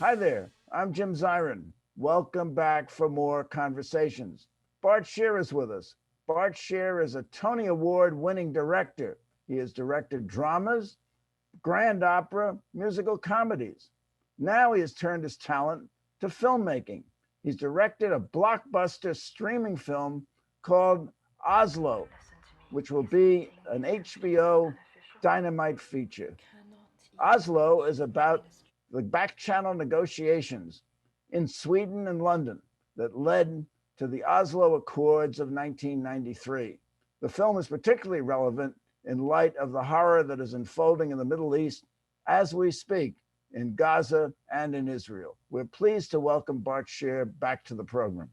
Hi there, I'm Jim Zirin. Welcome back for more conversations. Bart Sher is with us. Bart Sher is a Tony Award winning director. He has directed dramas, grand opera, musical comedies. Now he has turned his talent to filmmaking. He's directed a blockbuster streaming film called Oslo, which will be an HBO Dynamite feature. Oslo is about the back channel negotiations in Sweden and London that led to the Oslo Accords of 1993. The film is particularly relevant in light of the horror that is unfolding in the Middle East as we speak, in Gaza and in Israel. We're pleased to welcome Bart Sher back to the program.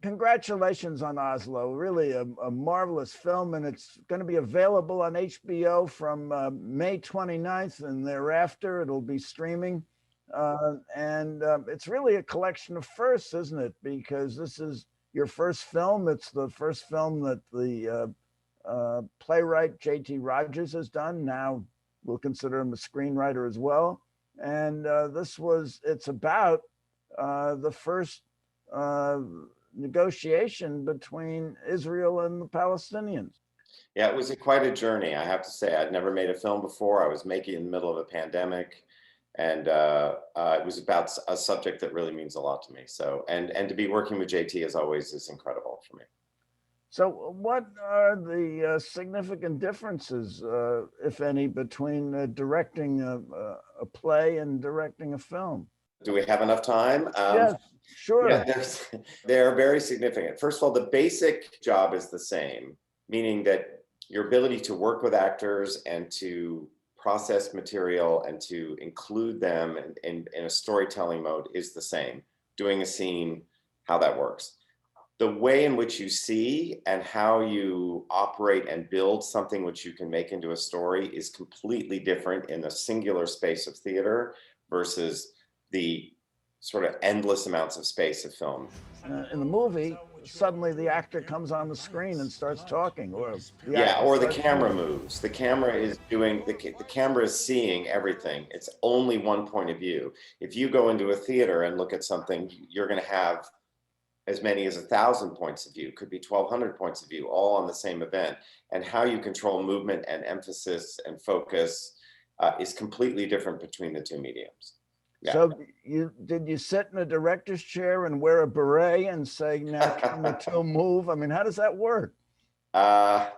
Congratulations on Oslo, really a marvelous film, and it's going to be available on HBO from May 29th, and thereafter it'll be streaming. It's really a collection of firsts, isn't it? Because this is your first film. It's the first film that the playwright J.T. Rogers has done. Now we'll consider him a screenwriter as well. And it's about the first negotiation between Israel and the Palestinians. Yeah, it was quite a journey, I have to say. I'd never made a film before. I was making it in the middle of a pandemic, and it was about a subject that really means a lot to me. So, and to be working with JT as always is incredible for me. So what are the significant differences, if any, between directing a play and directing a film? Do we have enough time? Yes, sure. Yeah, they're very significant. First of all, the basic job is the same, meaning that your ability to work with actors and to process material and to include them in a storytelling mode is the same. Doing a scene, how that works. The way in which you see and how you operate and build something which you can make into a story is completely different in the singular space of theater versus the sort of endless amounts of space of film. In the movie, suddenly the actor comes on the screen and starts talking, or the camera moves. The camera is doing the camera is seeing everything. It's only one point of view. If you go into a theater and look at something, you're going to have as many as 1,000 points of view, could be 1,200 points of view, all on the same event. And how you control movement and emphasis and focus is completely different between the two mediums. Yeah. So did you sit in a director's chair and wear a beret and say, now camera two, move? I mean, how does that work? I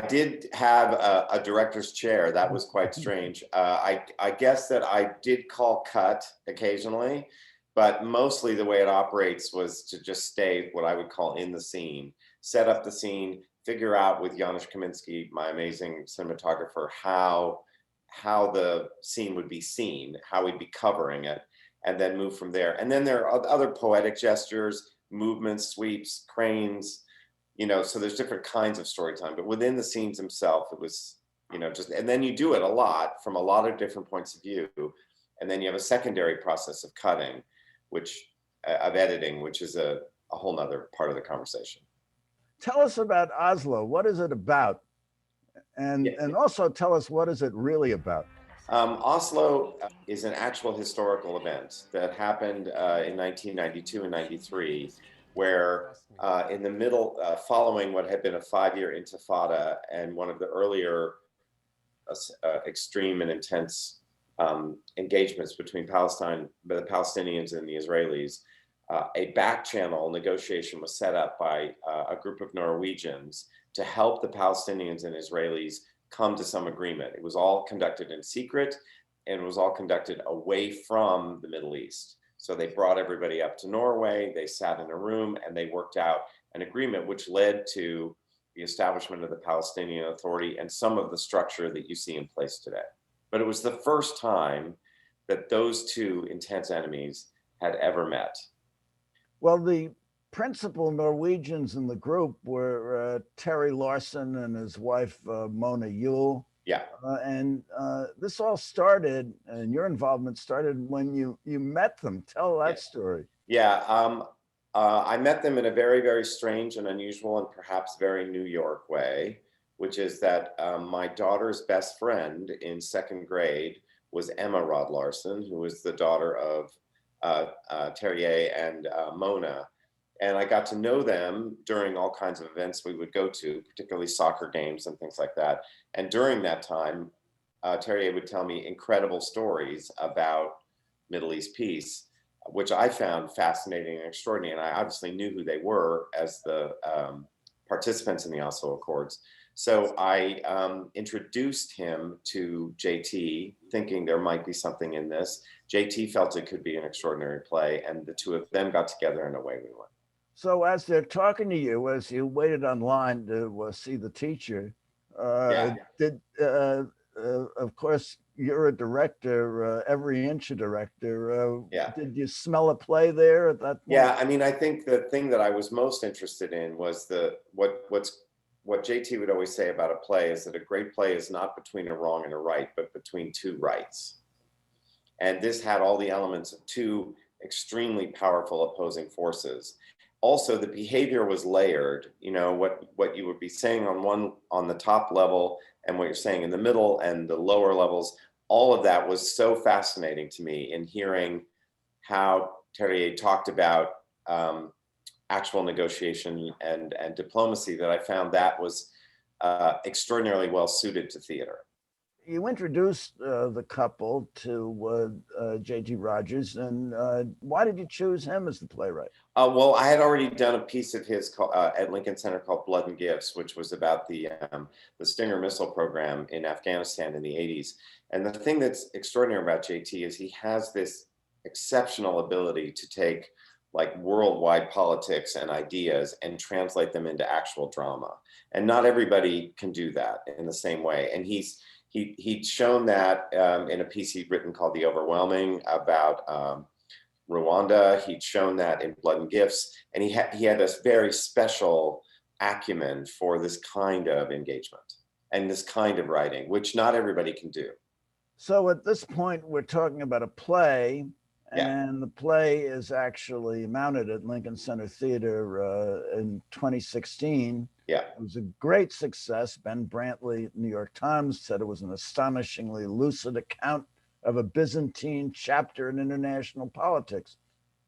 did have a director's chair. That was quite strange. I guess that I did call cut occasionally, but mostly the way it operates was to just stay what I would call in the scene, set up the scene, figure out with Janusz Kaminski, my amazing cinematographer, how the scene would be seen, how we'd be covering it, and then move from there. And then there are other poetic gestures, movements, sweeps, cranes, so there's different kinds of storytelling, but within the scenes themselves, it was, and then you do it a lot from a lot of different points of view. And then you have a secondary process of cutting, of editing, which is a whole nother part of the conversation. Tell us about Oslo. What is it about? And also tell us, what is it really about? Oslo is an actual historical event that happened in 1992 and 93, where in the middle, following what had been a 5-year intifada and one of the earlier extreme and intense engagements between the Palestinians and the Israelis, a back channel negotiation was set up by a group of Norwegians to help the Palestinians and Israelis come to some agreement. It was all conducted in secret, and it was all conducted away from the Middle East. So they brought everybody up to Norway, they sat in a room, and they worked out an agreement which led to the establishment of the Palestinian Authority and some of the structure that you see in place today. But it was the first time that those two intense enemies had ever met. Well, the principal Norwegians in the group were Terry Larson and his wife, Mona Yule. Yeah. This all started, and your involvement started when you met them. Tell that story. Yeah. I met them in a very, very strange and unusual and perhaps very New York way, which is that my daughter's best friend in second grade was Emma Rod Larson, who was the daughter of Terrier and Mona. And I got to know them during all kinds of events we would go to, particularly soccer games and things like that. And during that time, Terrier would tell me incredible stories about Middle East peace, which I found fascinating and extraordinary. And I obviously knew who they were as the participants in the Oslo Accords. So I introduced him to JT, thinking there might be something in this. JT felt it could be an extraordinary play, and the two of them got together, and away we went. So as they're talking to you, as you waited online to see the teacher, of course, you're a director, every inch a director. Did you smell a play there at that point? Yeah, I mean, I think the thing that I was most interested in was what JT would always say about a play is that a great play is not between a wrong and a right, but between two rights. And this had all the elements of two extremely powerful opposing forces. Also, the behavior was layered. You know, what you would be saying on the top level and what you're saying in the middle and the lower levels, all of that was so fascinating to me in hearing how Terrier talked about actual negotiation and diplomacy, that I found that was extraordinarily well suited to theater. You introduced the couple to J.G. Rogers, and why did you choose him as the playwright? Well, I had already done a piece of his at Lincoln Center called Blood and Gifts, which was about the Stinger missile program in Afghanistan in the 80s. And the thing that's extraordinary about JT is he has this exceptional ability to take like worldwide politics and ideas and translate them into actual drama. And not everybody can do that in the same way. And he'd shown that in a piece he'd written called The Overwhelming about Rwanda. He'd shown that in Blood and Gifts, and he had this very special acumen for this kind of engagement and this kind of writing, which not everybody can do. So at this point, we're talking about a play, and the play is actually mounted at Lincoln Center Theater in 2016. Yeah, it was a great success. Ben Brantley, New York Times, said it was an astonishingly lucid account of a Byzantine chapter in international politics.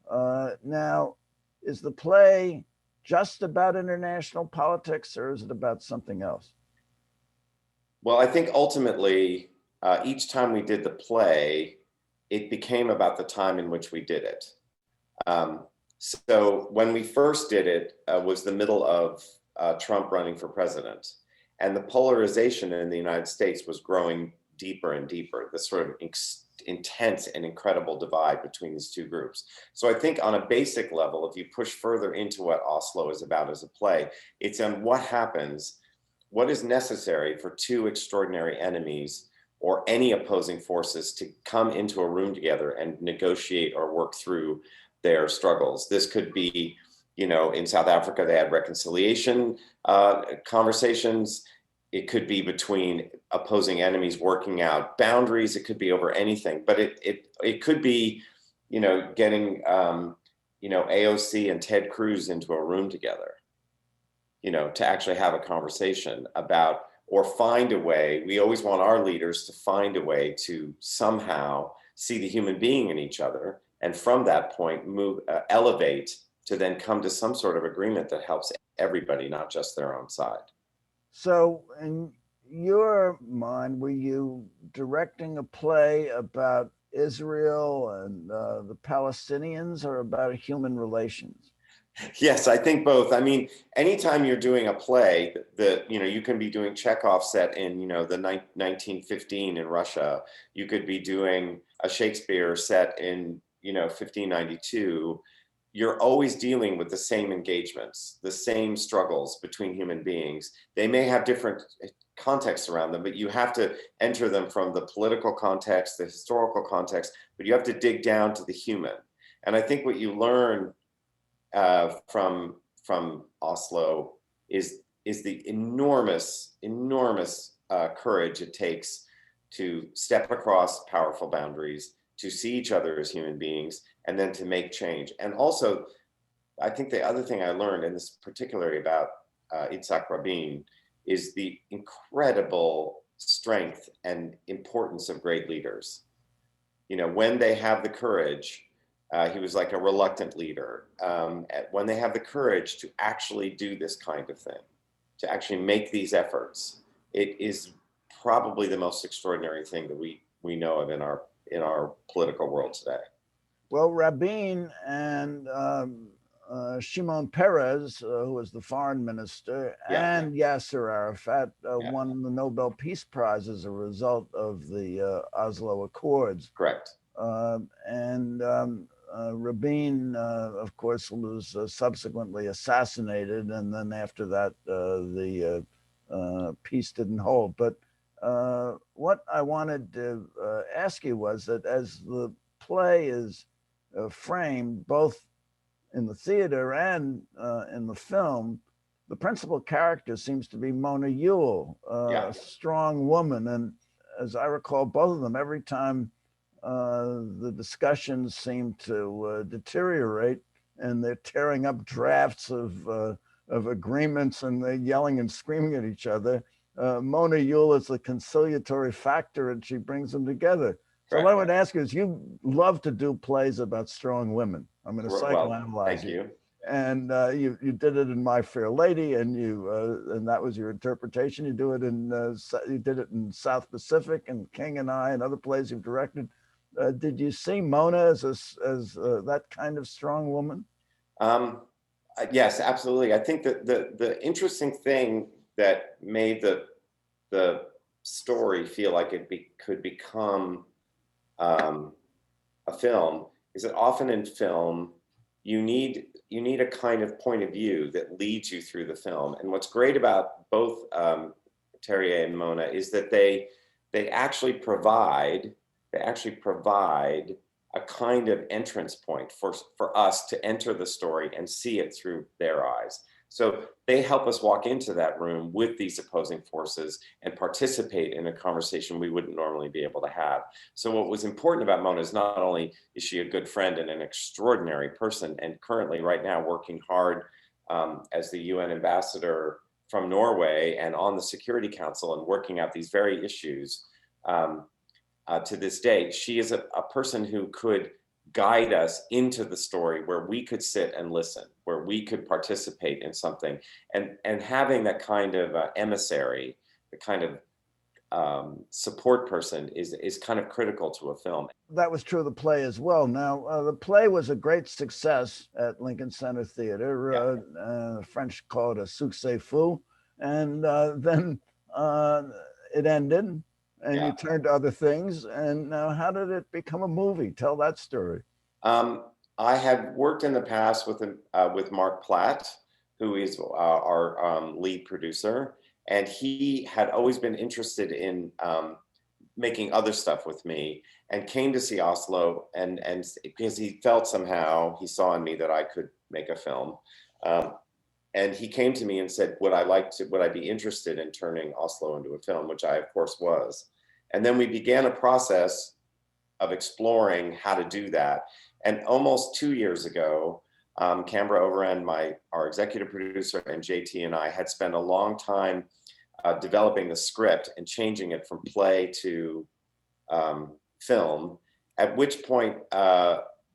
Now, is the play just about international politics, or is it about something else? Well, I think ultimately, each time we did the play, it became about the time in which we did it. So when we first did it was the middle of Trump running for president, and the polarization in the United States was growing deeper and deeper, this sort of intense and incredible divide between these two groups. So I think on a basic level, if you push further into what Oslo is about as a play, it's on what happens, what is necessary for two extraordinary enemies or any opposing forces to come into a room together and negotiate or work through their struggles. This could be, you know, in South Africa, they had reconciliation conversations. It could be between opposing enemies working out boundaries. It could be over anything, but it could be, you know, getting, you know, AOC and Ted Cruz into a room together, you know, to actually have a conversation about, or find a way. We always want our leaders to find a way to somehow see the human being in each other, and from that point move, elevate to then come to some sort of agreement that helps everybody, not just their own side. So in your mind, were you directing a play about Israel and the Palestinians, or about human relations? Yes, I think both. I mean, anytime you're doing a play that, you know, you can be doing Chekhov set in, you know, the 1915 in Russia. You could be doing a Shakespeare set in, you know, 1592. You're always dealing with the same engagements, the same struggles between human beings. They may have different contexts around them, but you have to enter them from the political context, the historical context, but you have to dig down to the human. And I think what you learn from Oslo is the enormous courage it takes to step across powerful boundaries, to see each other as human beings, and then to make change. And also, I think the other thing I learned, and this particularly about Yitzhak Rabin, is the incredible strength and importance of great leaders. when they have the courage, he was like a reluctant leader. When they have the courage to actually do this kind of thing, to actually make these efforts, it is probably the most extraordinary thing that we know of in our political world today. Well, Rabin and Shimon Peres, who was the foreign minister, and Yasser Arafat won the Nobel Peace Prize as a result of the Oslo Accords. Correct. Rabin, of course, was subsequently assassinated, and then after that, the peace didn't hold. But what I wanted to ask you was that as the play is framed both in the theater and in the film, the principal character seems to be Mona Ewell, a strong woman. And as I recall, both of them, every time the discussions seem to deteriorate and they're tearing up drafts of agreements and they're yelling and screaming at each other, Mona Ewell is the conciliatory factor and she brings them together. So what I would ask you is, you love to do plays about strong women. I'm going to psychoanalyze you. And you did it in My Fair Lady, and and that was your interpretation. You did it in South Pacific and King and I and other plays you've directed. Did you see Mona as that kind of strong woman? Yes, absolutely. I think that the interesting thing that made the story feel like it could become a film is that often in film you need a kind of point of view that leads you through the film. And what's great about both Terrier and Mona is that they actually provide a kind of entrance point for us to enter the story and see it through their eyes. So they help us walk into that room with these opposing forces and participate in a conversation we wouldn't normally be able to have. So what was important about Mona is not only is she a good friend and an extraordinary person, and currently right now working hard as the UN ambassador from Norway and on the Security Council and working out these very issues to this day, she is a person who could guide us into the story where we could sit and listen, where we could participate in something, and having that kind of emissary, the kind of support person is kind of critical to a film. That was true of the play as well. Now, the play was a great success at Lincoln Center Theater. The French call it a succès fou. And then it ended. And you turned to other things. And now, how did it become a movie? Tell that story. I had worked in the past with Mark Platt, who is our lead producer, and he had always been interested in making other stuff with me, and came to see Oslo, and because he felt somehow he saw in me that I could make a film. And he came to me and said, would I be interested in turning Oslo into a film, which I, of course, was. And then we began a process of exploring how to do that. And almost 2 years ago, Canberra Overend, our executive producer, and JT and I had spent a long time developing the script and changing it from play to film, at which point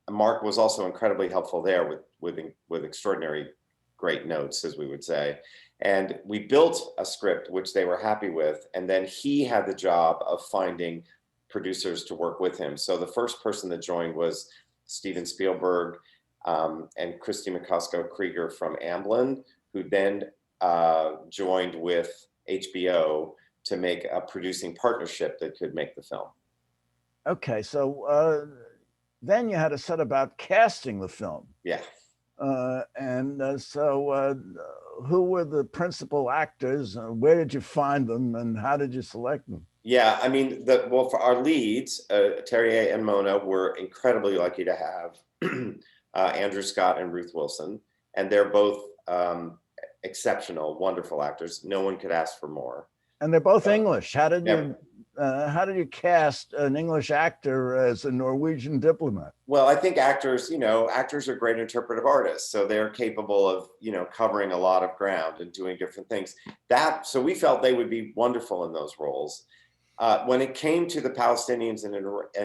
Mark was also incredibly helpful there with extraordinary great notes, as we would say. And we built a script which they were happy with, and then he had the job of finding producers to work with him. So the first person that joined was Steven Spielberg and Christy McCusker-Krieger from Amblin, who then joined with HBO to make a producing partnership that could make the film. Okay, so then you had to set about casting the film. Yeah. So who were the principal actors? Where did you find them, and how did you select them? Yeah, I mean, for our leads, Terrier and Mona, were incredibly lucky to have Andrew Scott and Ruth Wilson, and they're both exceptional, wonderful actors. No one could ask for more. And they're both English. How did you cast an English actor as a Norwegian diplomat? Well, I think actors are great interpretive artists, so they're capable of, covering a lot of ground and doing different things. So we felt they would be wonderful in those roles. When it came to the Palestinians and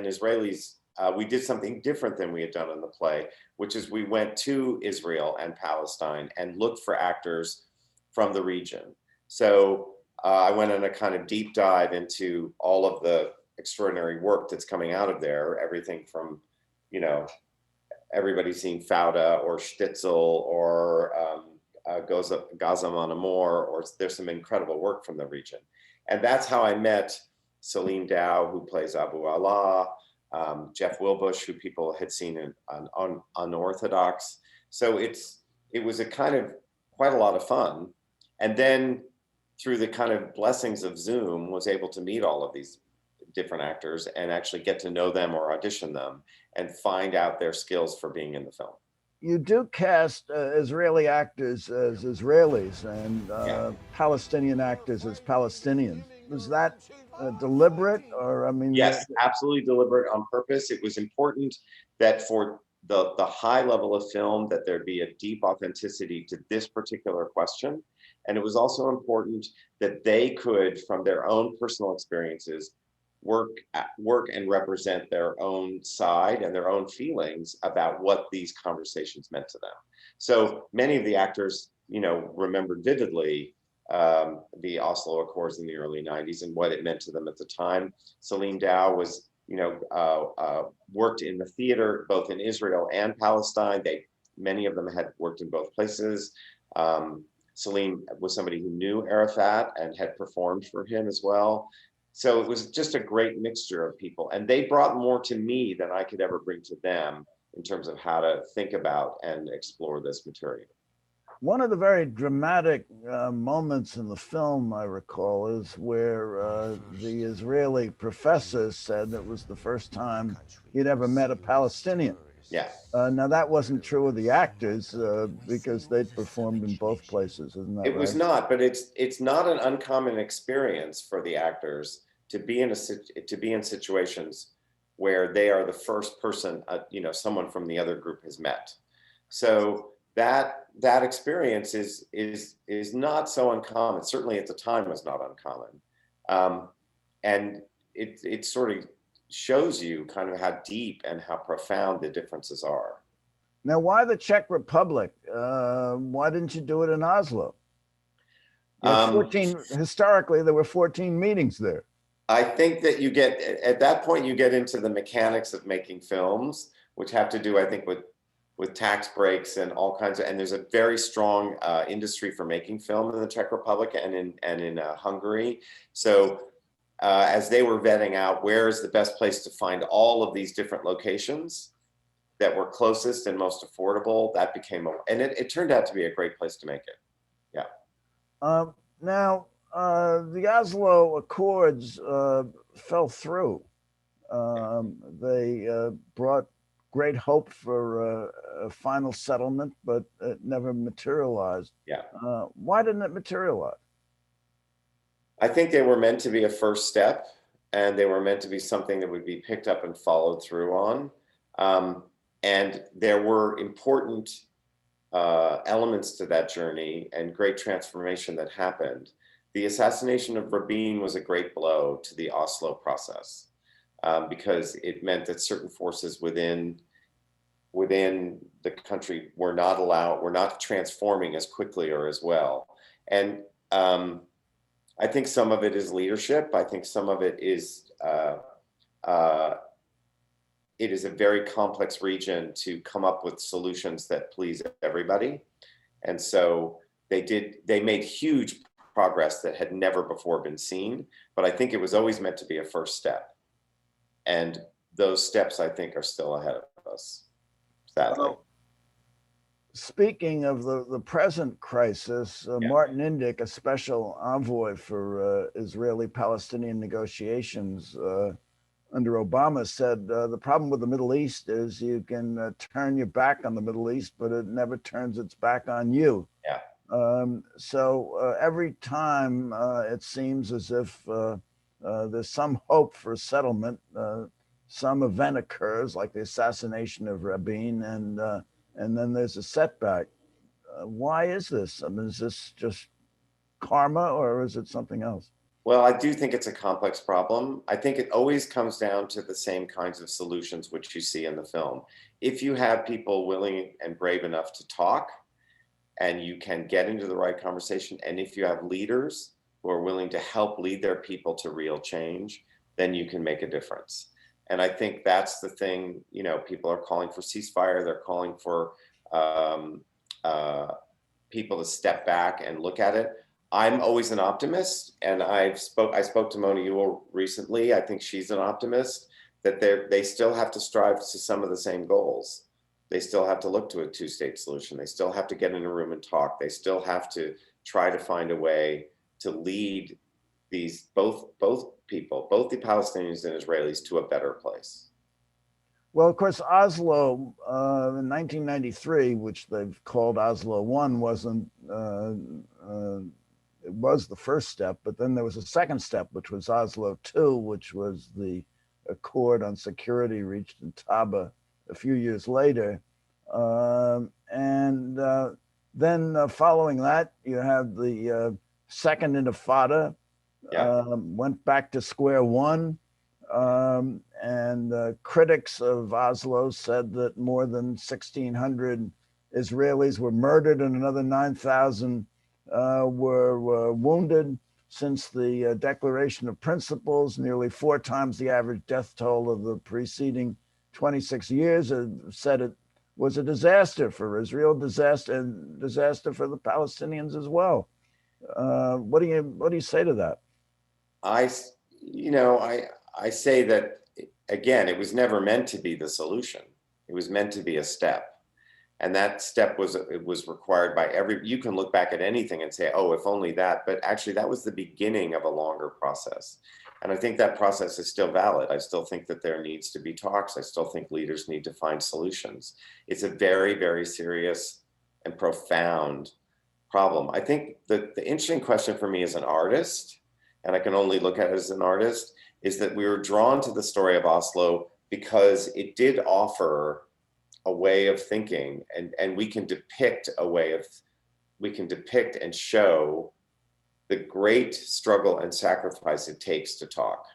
Israelis we did something different than we had done in the play, which is we went to Israel and Palestine and looked for actors from the region. So I went on a kind of deep dive into all of the extraordinary work that's coming out of there, everything from, you know, everybody's seen Fauda or Stitzel or Gaza Mon Amour, or there's some incredible work from the region. And that's how I met Celine Dow, who plays Abu Allah, Jeff Wilbush, who people had seen in Unorthodox. So it was a kind of quite a lot of fun. And then through the kind of blessings of Zoom, was able to meet all of these different actors and actually get to know them or audition them and find out their skills for being in the film. You do cast Israeli actors as Israelis and Palestinian actors as Palestinians. Was that deliberate, or I mean? Yes, absolutely deliberate on purpose. It was important that for the high level of film that there'd be a deep authenticity to this particular question. And it was also important that they could, from their own personal experiences, work and represent their own side and their own feelings about what these conversations meant to them. So many of the actors, you know, remembered vividly the Oslo Accords in the early 90s and what it meant to them at the time. Celine Dow was, you know, worked in the theater, both in Israel and Palestine. Many of them had worked in both places. Celine was somebody who knew Arafat and had performed for him as well. So it was just a great mixture of people. And they brought more to me than I could ever bring to them in terms of how to think about and explore this material. One of the very dramatic moments in the film, I recall, is where the Israeli professor said that was the first time he'd ever met a Palestinian. Yeah. Now, that wasn't true of the actors because they'd performed in both places, isn't that right? It was not, but it's not an uncommon experience for the actors to be in situations where they are the first person, you know, someone from the other group has met. So that experience is not so uncommon. Certainly at the time was not uncommon, and it sort of shows you kind of how deep and how profound the differences are. Now, why the Czech Republic? Why didn't you do it in Oslo? 14, historically, there were 14 meetings there. I think that at that point, you get into the mechanics of making films, which have to do, I think, with tax breaks and all kinds of, and there's a very strong industry for making film in the Czech Republic and in Hungary. So as they were vetting out where is the best place to find all of these different locations that were closest and most affordable, that became and it turned out to be a great place to make it. Yeah. Now, the Oslo Accords fell through. They brought great hope for a final settlement, but it never materialized. Yeah. Why didn't it materialize? I think they were meant to be a first step, and they were meant to be something that would be picked up and followed through on. And there were important elements to that journey and great transformation that happened. The assassination of Rabin was a great blow to the Oslo process because it meant that certain forces within the country were not transforming as quickly or as well. And I think some of it is leadership. I think some of it is it is a very complex region to come up with solutions that please everybody. And so they made huge progress that had never before been seen, but I think it was always meant to be a first step. And those steps, I think, are still ahead of us, sadly. Well, speaking of the present crisis, Martin Indyk, a special envoy for Israeli-Palestinian negotiations under Obama, said the problem with the Middle East is you can turn your back on the Middle East, but it never turns its back on you. Yeah. So every time it seems as if there's some hope for a settlement, some event occurs, like the assassination of Rabin, and then there's a setback. Why is this? I mean, is this just karma, or is it something else? Well, I do think it's a complex problem. I think it always comes down to the same kinds of solutions which you see in the film. If you have people willing and brave enough to talk, and you can get into the right conversation, and if you have leaders who are willing to help lead their people to real change, then you can make a difference. And I think that's the thing, you know, people are calling for ceasefire, they're calling for um, people to step back and look at it. I'm always an optimist, and I spoke to Mona Ewell recently. I think she's an optimist that they still have to strive to some of the same goals. They still have to look to a two-state solution. They still have to get in a room and talk. They still have to try to find a way to lead these both people, both the Palestinians and Israelis, to a better place. Well, of course, Oslo in 1993, which they've called Oslo One, wasn't. It was the first step, but then there was a second step, which was Oslo Two, which was the accord on security reached in Taba a few years later. Then following that, you have the second Intifada, went back to square one. Critics of Oslo said that more than 1,600 Israelis were murdered and another 9,000 were wounded. Since the Declaration of Principles, nearly 4 times the average death toll of the preceding 26 years, said it was a disaster for Israel, disaster for the Palestinians as well. What do you say to that? I say that, again, it was never meant to be the solution. It was meant to be a step. And that step was required by you can look back at anything and say, oh, if only that, but actually that was the beginning of a longer process. And I think that process is still valid. I still think that there needs to be talks. I still think leaders need to find solutions. It's a very, very serious and profound problem. I think that the interesting question for me as an artist, and I can only look at it as an artist, is that we were drawn to the story of Oslo because it did offer a way of thinking, and we can depict and show the great struggle and sacrifice it takes to talk,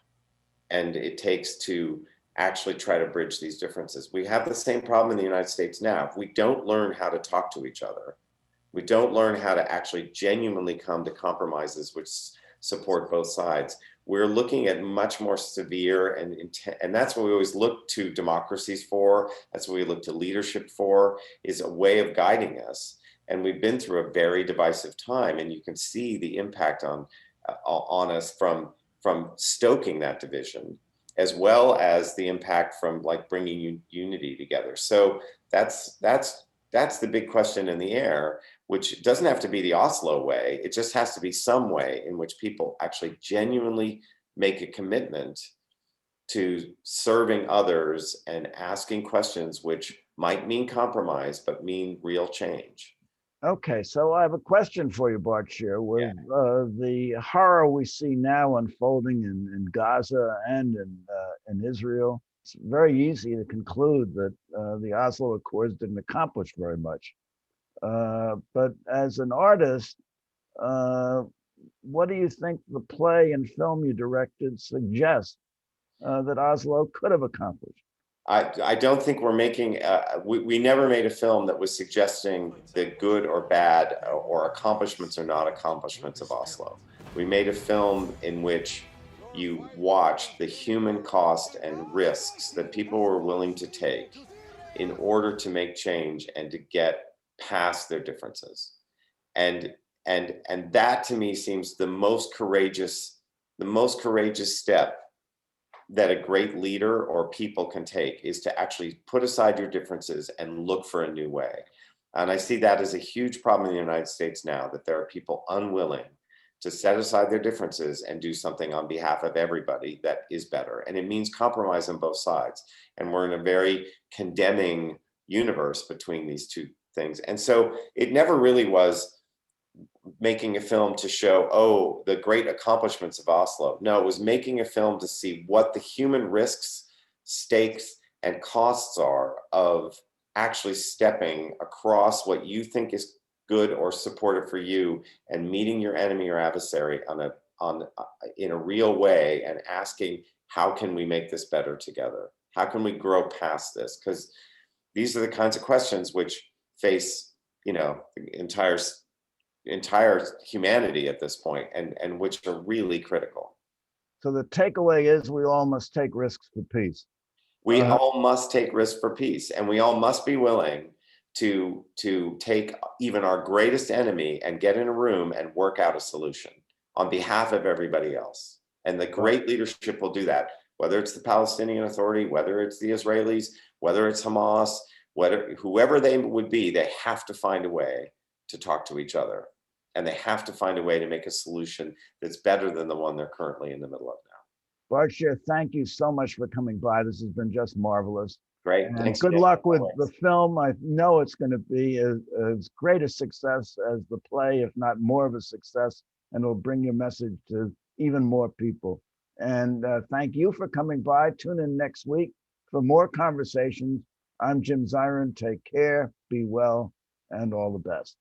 and it takes to actually try to bridge these differences. We have the same problem in the United States now. If we don't learn how to talk to each other, we don't learn how to actually genuinely come to compromises which support both sides, we're looking at much more severe and that's what we always look to democracies for. That's what we look to leadership for, is a way of guiding us. And we've been through a very divisive time, and you can see the impact on us from stoking that division, as well as the impact from like bringing unity together. So that's the big question in the air, which doesn't have to be the Oslo way. It just has to be some way in which people actually genuinely make a commitment to serving others and asking questions which might mean compromise, but mean real change. Okay, so I have a question for you, Bart Sher. With the horror we see now unfolding in Gaza and in Israel, it's very easy to conclude that the Oslo Accords didn't accomplish very much. But as an artist, what do you think the play and film you directed suggests that Oslo could have accomplished? I don't think we're making, we never made a film that was suggesting the good or bad or accomplishments or not accomplishments of Oslo. We made a film in which you watched the human cost and risks that people were willing to take in order to make change and to get past their differences. And that to me seems the most courageous step that a great leader or people can take, is to actually put aside your differences and look for a new way. And I see that as a huge problem in the United States now, that there are people unwilling to set aside their differences and do something on behalf of everybody that is better. And it means compromise on both sides. And we're in a very condemning universe between these two things. And so it never really was making a film to show, oh, the great accomplishments of Oslo. No, it was making a film to see what the human risks, stakes, and costs are of actually stepping across what you think is good or supportive for you and meeting your enemy or adversary on in a real way and asking, how can we make this better together? How can we grow past this? Because these are the kinds of questions which face, the entire humanity at this point, and which are really critical. So the takeaway is we all must take risks for peace. We all must take risks for peace, and we all must be willing to take even our greatest enemy and get in a room and work out a solution on behalf of everybody else. And the great leadership will do that, whether it's the Palestinian Authority, whether it's the Israelis, whether it's Hamas, whoever they would be, they have to find a way to talk to each other. And they have to find a way to make a solution that's better than the one they're currently in the middle of now. Bart Sher, thank you so much for coming by. This has been just marvelous. Great. And thanks good again. luck with the film. I know it's going to be as great a success as the play, if not more of a success, and it'll bring your message to even more people. And thank you for coming by. Tune in next week for more conversations. I'm Jim Zirin. Take care, be well, and all the best.